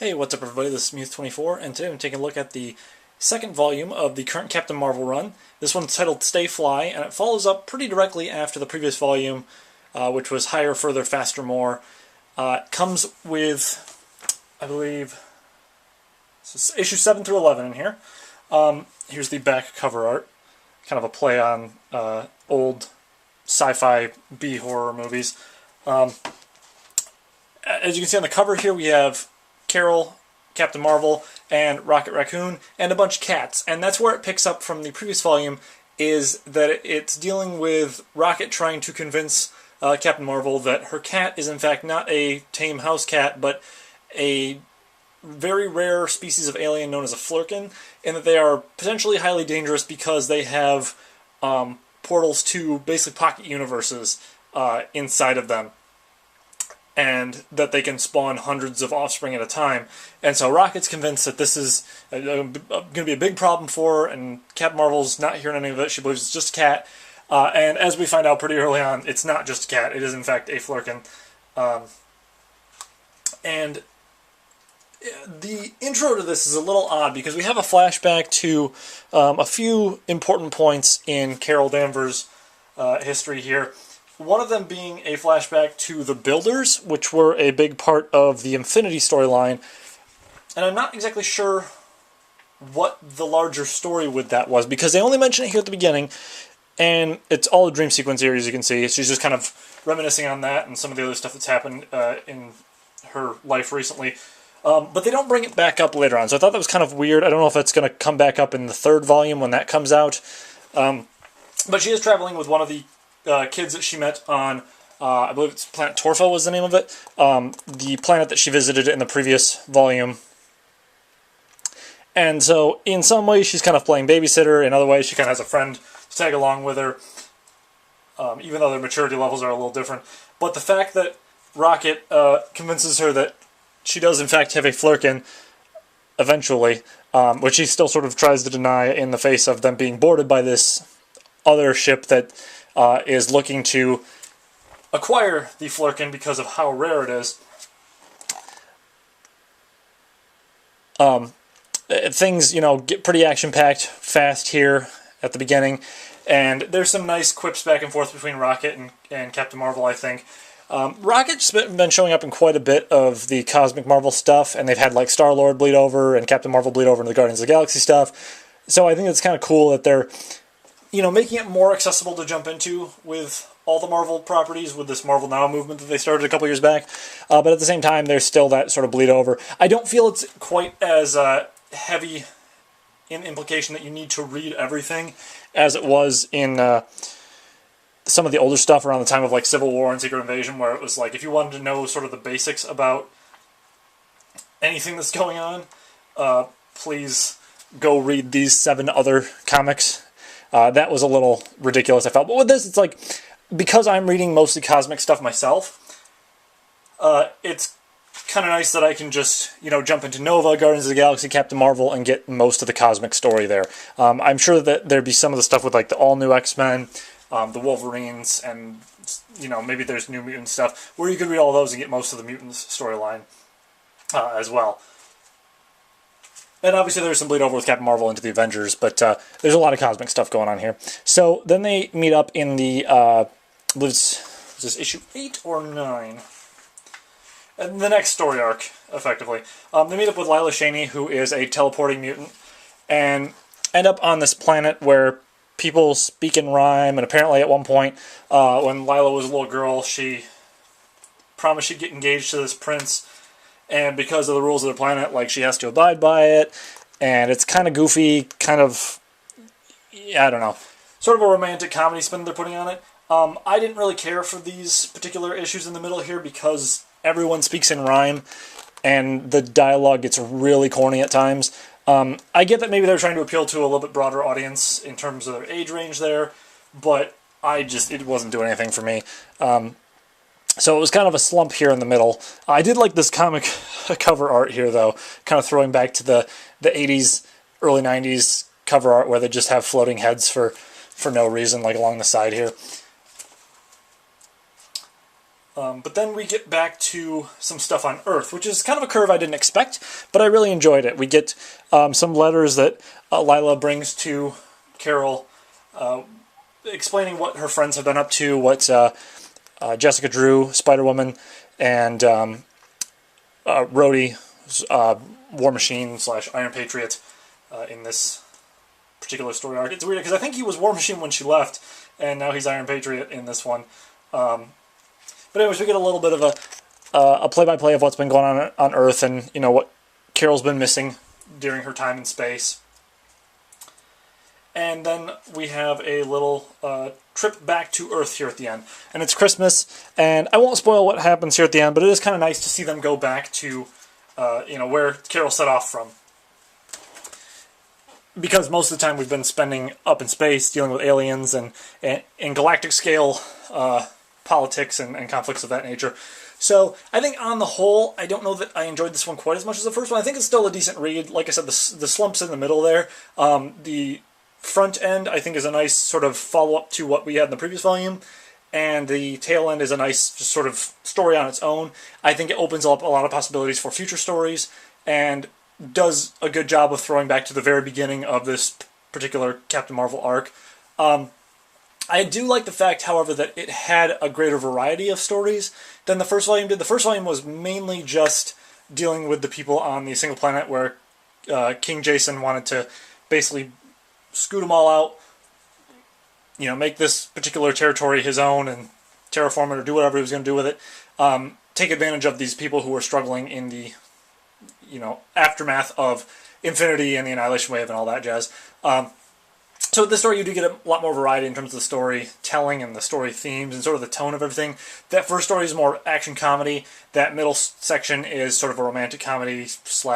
Hey, what's up everybody, this is Muth24, and today I'm taking a look at the second volume of the current Captain Marvel run. This one's titled Stay Fly, and it follows up pretty directly after the previous volume, which was Higher, Further, Faster, More. It comes with, I believe, issue 7 through 11 in here. Here's the back cover art, kind of a play on old sci-fi B-horror movies. As you can see on the cover here, we have Carol, Captain Marvel, and Rocket Raccoon, and a bunch of cats. And that's where it picks up from the previous volume, is that it's dealing with Rocket trying to convince Captain Marvel that her cat is in fact not a tame house cat, but a very rare species of alien known as a flurkin, and that they are potentially highly dangerous because they have portals to basically pocket universes inside of them, and that they can spawn hundreds of offspring at a time. And so Rocket's convinced that this is going to be a big problem for her, and Captain Marvel's not hearing any of it. She believes it's just a cat. And as we find out pretty early on, it's not just a cat. It is, in fact, a flurkin. And the intro to this is a little odd because we have a flashback to a few important points in Carol Danvers' history here. One of them being a flashback to the Builders, which were a big part of the Infinity storyline. And I'm not exactly sure what the larger story with that was, because they only mention it here at the beginning, and it's all a dream sequence here, as you can see. She's just kind of reminiscing on that and some of the other stuff that's happened in her life recently. But they don't bring it back up later on, so I thought that was kind of weird. I don't know if it's going to come back up in the third volume when that comes out. But she is traveling with one of the kids that she met on, I believe it's Planet Torfa was the name of it, the planet that she visited in the previous volume. And so, in some ways, she's kind of playing babysitter. In other ways, she kind of has a friend to tag along with her, even though their maturity levels are a little different. But the fact that Rocket convinces her that she does, in fact, have a flurkin eventually, which she still sort of tries to deny in the face of them being boarded by this other ship that is looking to acquire the flurkin because of how rare it is. Things, get pretty action-packed fast here at the beginning, and there's some nice quips back and forth between Rocket and Captain Marvel, I think. Rocket's been showing up in quite a bit of the Cosmic Marvel stuff, and they've had, like, Star-Lord bleed over and Captain Marvel bleed over into the Guardians of the Galaxy stuff. So I think it's kind of cool that they're making it more accessible to jump into with all the Marvel properties with this Marvel Now movement that they started a couple years back. But at the same time, there's still that sort of bleed over. I don't feel it's quite as heavy in implication that you need to read everything as it was in some of the older stuff around the time of like Civil War and Secret Invasion, where it was like, if you wanted to know sort of the basics about anything that's going on, please go read these 7 other comics. That was a little ridiculous, I felt. But with this, it's like, because I'm reading mostly cosmic stuff myself, it's kind of nice that I can just, jump into Nova, Guardians of the Galaxy, Captain Marvel, and get most of the cosmic story there. I'm sure that there'd be some of the stuff with, like, the all-new X-Men, the Wolverines, and, maybe there's New Mutant stuff, where you could read all those and get most of the Mutants storyline as well. And obviously there's some bleed over with Captain Marvel into the Avengers, but there's a lot of cosmic stuff going on here. So then they meet up in the, is this issue 8 or 9? And the next story arc, effectively. They meet up with Lila Cheney, who is a teleporting mutant, and end up on this planet where people speak in rhyme, and apparently at one point, when Lila was a little girl, she promised she'd get engaged to this prince. And because of the rules of the planet, like, she has to abide by it. And it's kind of goofy, kind of, I don't know, sort of a romantic comedy spin they're putting on it. I didn't really care for these particular issues in the middle here because everyone speaks in rhyme, and the dialogue gets really corny at times. I get that maybe they're trying to appeal to a little bit broader audience in terms of their age range there, but it wasn't doing anything for me. So it was kind of a slump here in the middle. I did like this comic cover art here, though, kind of throwing back to the 80s, early 90s cover art where they just have floating heads for no reason, like along the side here. But then we get back to some stuff on Earth, which is kind of a curve I didn't expect, but I really enjoyed it. We get some letters that Lila brings to Carol, explaining what her friends have been up to, what Jessica Drew, Spider-Woman, and Rhodey, War Machine / Iron Patriot, in this particular story arc. It's weird because I think he was War Machine when she left, and now he's Iron Patriot in this one. But anyways, we get a little bit of a play-by-play of what's been going on Earth, and what Carol's been missing during her time in space. And then we have a little trip back to Earth here at the end. And it's Christmas, and I won't spoil what happens here at the end, but it is kind of nice to see them go back to where Carol set off from. Because most of the time we've been spending up in space dealing with aliens and in galactic scale politics and conflicts of that nature. So I think on the whole, I don't know that I enjoyed this one quite as much as the first one. I think it's still a decent read. Like I said, the slumps in the middle there. The front end, I think, is a nice sort of follow-up to what we had in the previous volume. And the tail end is a nice just sort of story on its own. I think it opens up a lot of possibilities for future stories and does a good job of throwing back to the very beginning of this particular Captain Marvel arc. I do like the fact, however, that it had a greater variety of stories than the first volume did. The first volume was mainly just dealing with the people on the single planet where King Jason wanted to basically scoot them all out, make this particular territory his own and terraform it or do whatever he was going to do with it. Take advantage of these people who were struggling in the aftermath of Infinity and the Annihilation Wave and all that jazz. So with this story, you do get a lot more variety in terms of the storytelling and the story themes and sort of the tone of everything. That first story is more action comedy. That middle section is sort of a romantic comedy /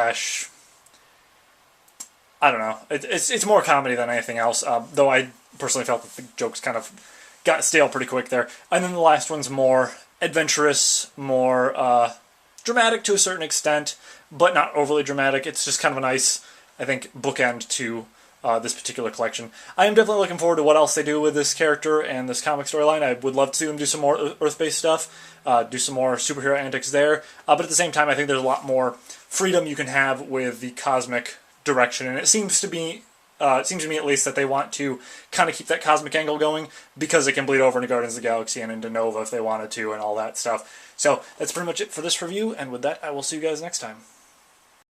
I don't know. It's more comedy than anything else, though I personally felt that the jokes kind of got stale pretty quick there. And then the last one's more adventurous, more dramatic to a certain extent, but not overly dramatic. It's just kind of a nice, I think, bookend to this particular collection. I am definitely looking forward to what else they do with this character and this comic storyline. I would love to see them do some more Earth-based stuff, do some more superhero antics there, but at the same time I think there's a lot more freedom you can have with the cosmic direction, and it seems to me at least that they want to kind of keep that cosmic angle going because it can bleed over into Guardians of the Galaxy and into Nova if they wanted to and all that stuff. So that's pretty much it for this review, and with that I will see you guys next time.